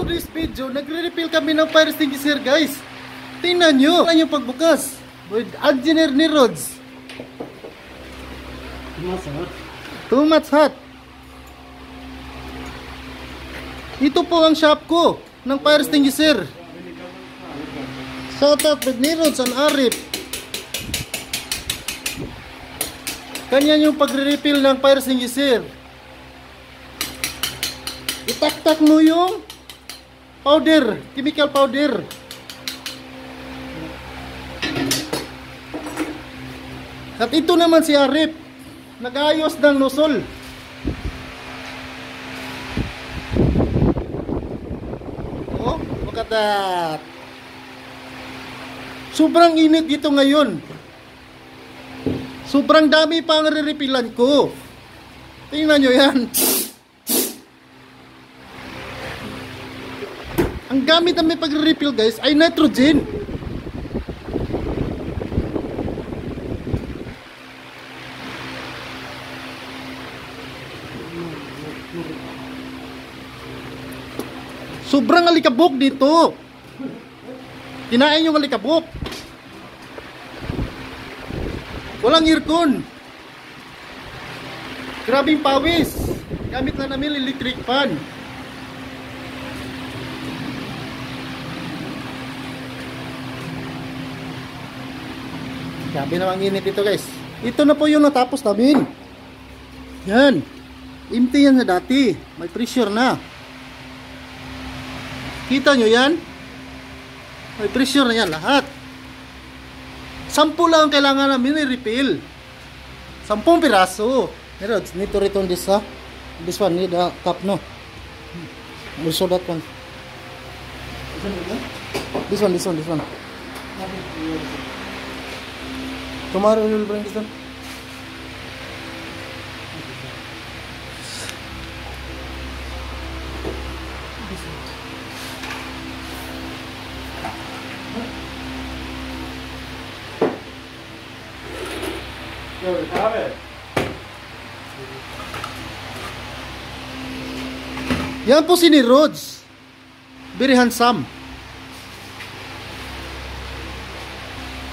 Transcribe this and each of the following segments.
today's video, nagre-refill kami ng fire extinguisher guys. Tingnan nyo. Tingnan yung pagbukas. With engineer ni Rods. Too much hot. Ito po ang shop ko ng fire extinguisher. Shout out with ni Rods and Arif. Kanya yung pagre-refill ng fire extinguisher. Itak-tak mo yung powder, chemical powder. At ito naman si Arif, nag-ayos ng nozzle. Oh, look at that. Sobrang init dito ngayon. Sobrang dami pa ang re-refillan ko. Tingnan nyo yan. Ang gamit namin pag-refill guys ay nitrogen. Sobrang alikabok dito. Kinain yung alikabok. Walang aircon. Grabing pawis. Gamit lang namin electric fan. Grabe namang init ito guys. Ito na po yung natapos namin. Yan. Empty yan na dati. May pressure na. Kita nyo yan? May pressure na yan lahat. 10 lang ang kailangan namin i-refill. 10 piraso. Pero need to return this ha. This one need a cup no. Also that one. This one. Tomorrow we will bring this one. Yan po si ni Rods. Very handsome.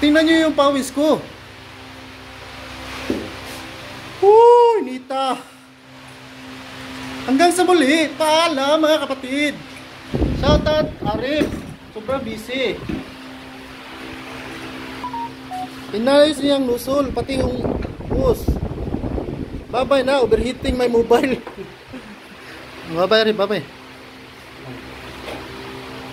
Tingnan nyo yung pawis ko. Nita. Hanggang sa muli. Paalam mga kapatid. Shoutout Arif. Sobrang busy. Inayos niyang lusol. Pati yung bus. Bye bye na. Overheating my mobile. Bye bye Arif. Bye bye.